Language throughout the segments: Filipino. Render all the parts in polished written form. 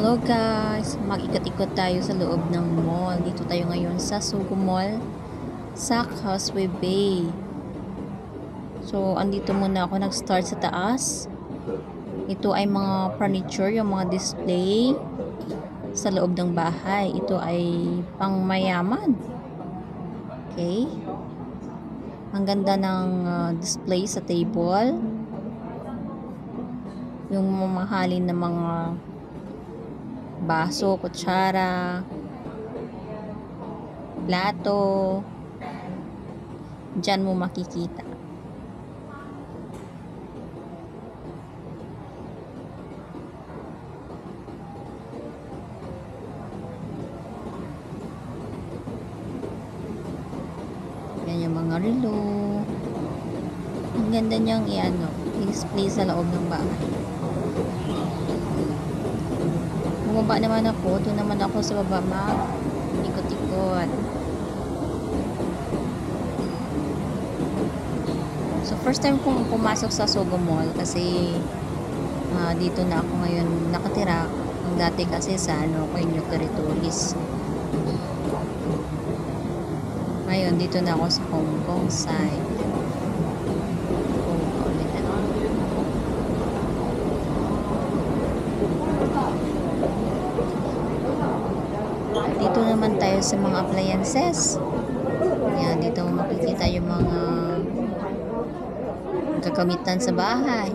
Hello guys! Mag-ikot-ikot tayo sa loob ng mall. Dito tayo ngayon sa Sogo Mall sa Causeway Bay. So, andito muna ako nag-start sa taas. Ito ay mga furniture, yung mga display sa loob ng bahay. Ito ay pangmayaman. Okay? Ang ganda ng display sa table. Yung mamahalin na mga baso, kutsara, plato, dyan mo makikita. Yan yung mga relo. Ang ganda niyang i-display sa loob ng bahay. Bumaba naman ako. Doon naman ako sa baba mag-ikot-ikot. So, first time kong pumasok sa Sogo Mall kasi dito na ako ngayon nakatira. Ang dati kasi sa Quinio Territories. Ngayon, dito na ako sa Hong Kong side. Dito naman tayo sa mga appliances. Yan, dito mo makikita yung mga gagamitan sa bahay.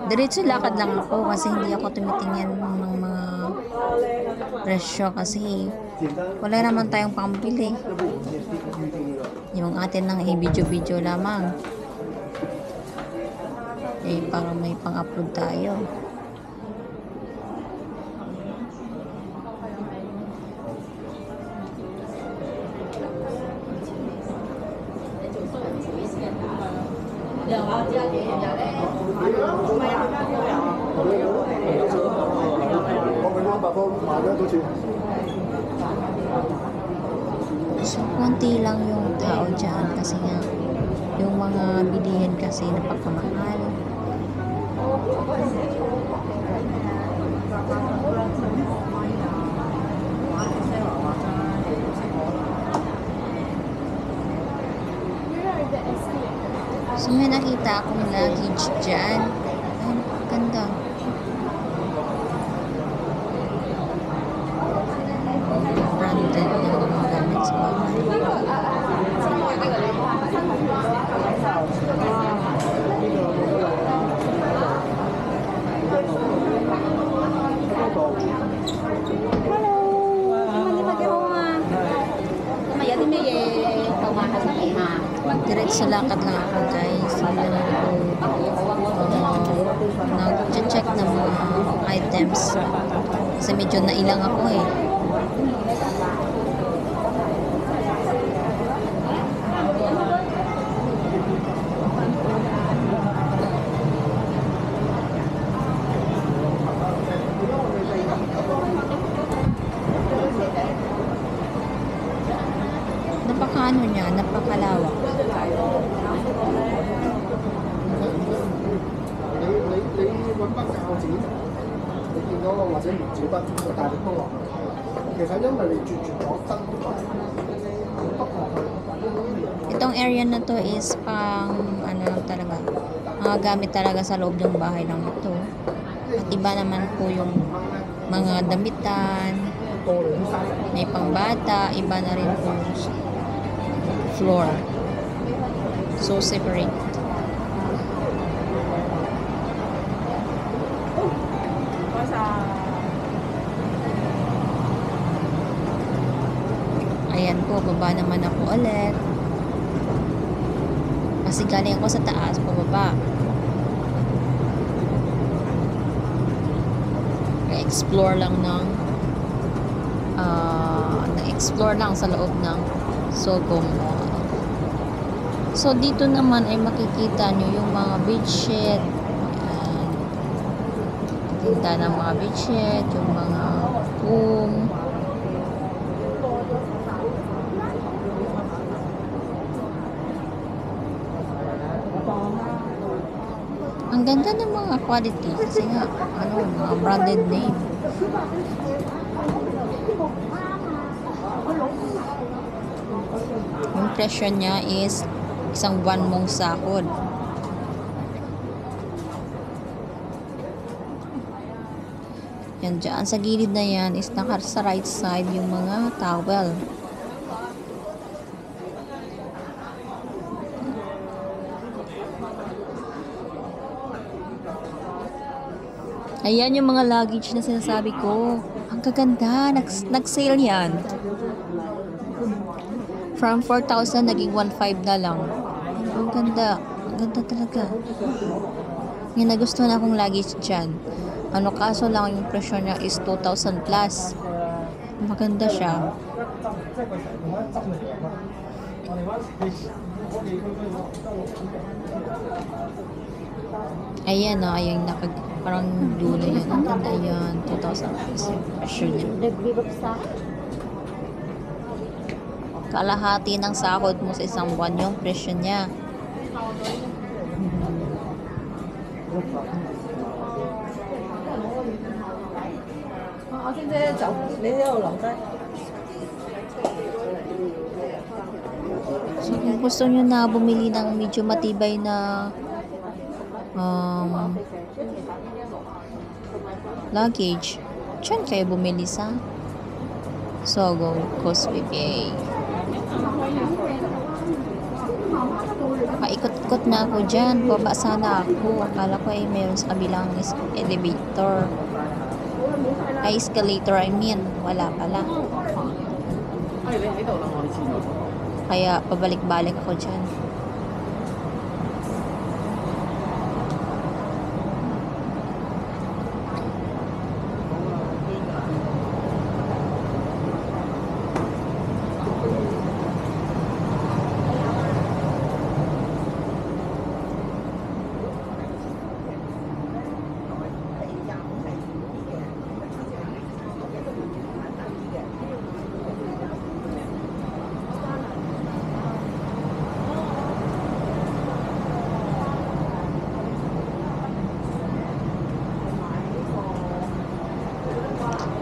Diretso lakad lang ako kasi hindi ako tumitingin ng mga presyo kasi wala naman tayong pambili. Yung atin lang video-video lamang. Para may pang-upload tayo. So, konti lang yung tao dyan kasi nga yung mga bilihin kasi napagkamahal. So, may nakita akong luggage dyan. Ay, ganda. Branded na mga gamit sa bahay. Diretso lakad lang ako guys. Nag-check ng mga items kasi medyo nailang ako napakaano niya, napakalawak. Itong area na to is pang talaga, mga gamit talaga sa loob ng bahay lang ito. At iba naman po yung mga damitan, may pangbata, iba na rin po floor. So separate. Ayan po, baba naman ako ulit. Kasi galing ako sa taas, pababa. Explore lang explore lang sa loob ng Sogo Mall. So, dito naman ay makikita nyo yung mga bedsheet. Ayan. Makikita ng mga bedsheet, yung mga foam. Ang ganda ng mga quality kasi nga, mga branded name. Yung presyo niya is isang buwan mong sahod. Yan dyan, sa gilid na yan is sa right side yung mga towel. Ayan yung mga luggage na sinasabi ko. Ang gaganda. Nag-sale yan. From 4,000 naging 1,500 na lang. Ang ganda. Ang ganda talaga. Yung nagustuhan akong luggage dyan. Kaso lang yung presyo niya is 2,000 plus. Maganda siya. Ayan o, ayan parang dulo yan. Ang ganda yan, 2,000 pesos yung presyo niya. Kalahati ng sahod mo sa isang buwan yung presyo niya. So kung gusto nyo na bumili ng medyo matibay na luggage, dyan kayo bumili sa Sogo Causeway Bay. Paikot-ikot na ako dyan. Baba sana ako. Akala ko ay mayroon sa kabilang elevator. Ay, escalator, I mean. Wala pala. Kaya pabalik-balik ako dyan.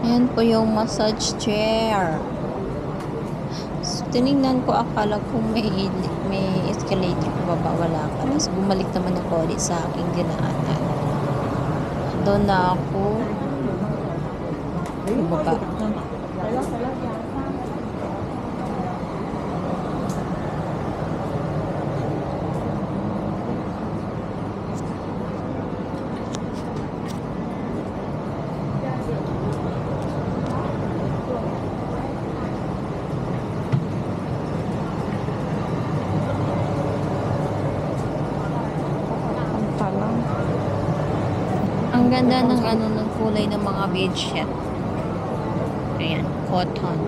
Ayan po yung massage chair. So, tinignan ko, akala ko may escalator pababa, wala pala. So, bumalik naman ako ulit sa aking dinaanan. Doon na ako bumaba. Ang ganda ng kulay ng mga bedsheet. Ayan, cotton.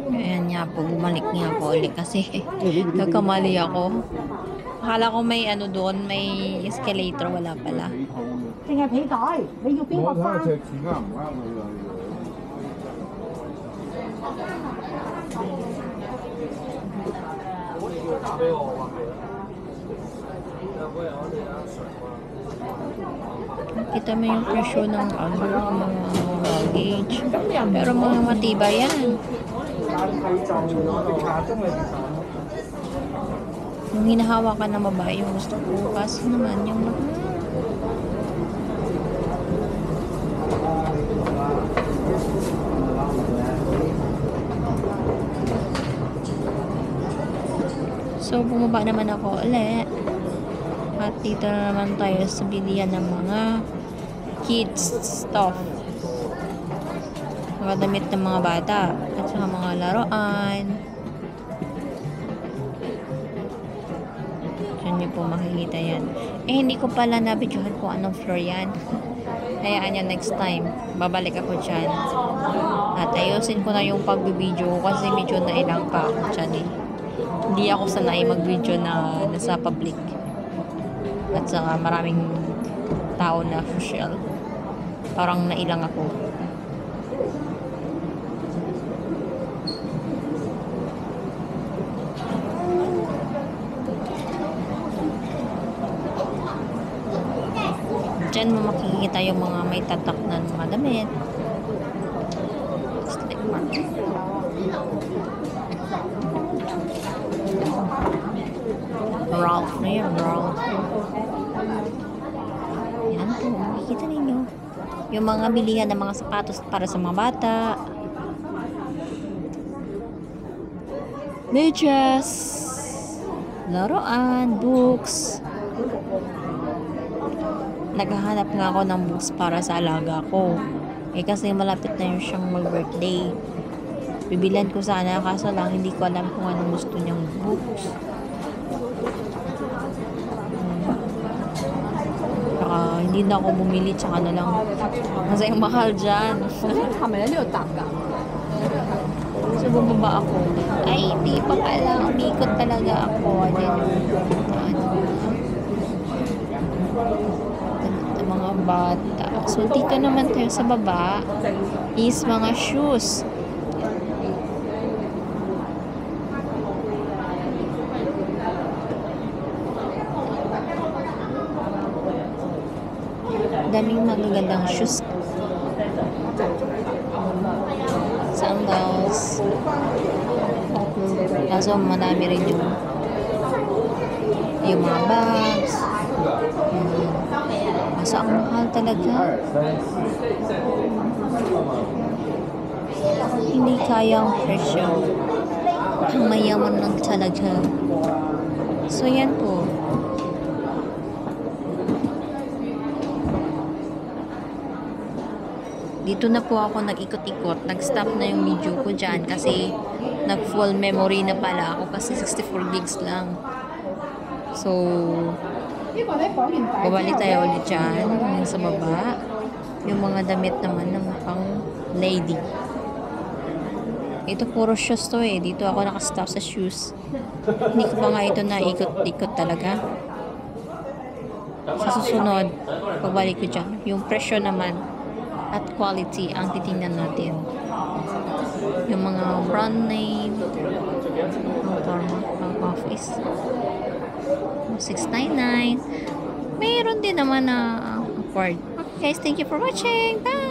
Ayan nga po, bumalik nga po ulit kasi nagkamali ako. Akala ko may doon, may escalator, wala pala. 淨係皮袋，你要邊個我睇下衫？隻字啱唔啱佢啦。Kita mo yung presyo ng mga luggage. Pero mga matibay yan. Yung hinahawakan ng babae yung gusto ko. Kasi naman yung So, bumaba naman ako ulit. At dito na naman tayo sa bilihan ng mga kids stuff. Mga damit ng mga bata. At saka mga laruan. Doon niyo po makikita yan. Eh, hindi ko pala nabidyohan kung anong floor yan. Hayaan niya next time. Babalik ako dyan. At ayusin ko na yung pagbibideo ko kasi medyo nailang pa ako dyan eh. Hindi ako sanay mag-video na nasa public. At saka maraming tao na social. Parang nailang ako. Diyan mo makikita yung mga may tatak na mga damit. Slip mark. Ralph na yun, Ralph. Yan po, makikita ninyo. Yung mga bilihan ng mga sapatos para sa mga bata. Medyas. Laruan, books. Naghahanap nga ako ng books para sa alaga ko. Eh kasi malapit na yun siyang mag-birthday. Bibilan ko sana kaso lang hindi ko alam kung anong gusto niyang books. Saka hindi na ako bumili tsaka na lang. Kasi yung mahal dyan. 他们有打噶。 So bumaba ako. Ay, hindi pa pala. Umikot talaga ako. Mga bata. So, dito naman tayo sa baba is mga shoes. Daming magagandang shoes. Sandals. Kaso madami rin yung mga bags. Kaso ang mahal talaga. Hindi kaya ang presyo. Ang mayaman lang talaga. So yan po. Dito na po ako nag-ikot-ikot. Nag-stop na yung video ko dyan kasi nag-full memory na pala ako kasi 64 gigs lang. So, babalik tayo ulit dyan. Yung sa baba. Yung mga damit naman ng pang lady. Ito puro shoes to eh. Dito ako nakastop sa shoes. Hindi ko pa nga ito na ikot-ikot talaga. Sa susunod, pagbalik ko dyan. Yung presyo naman at quality ang titingnan natin. Yung mga brand name, ang office. 699. Mayroon din naman na afford. Okay guys, thank you for watching. Bye!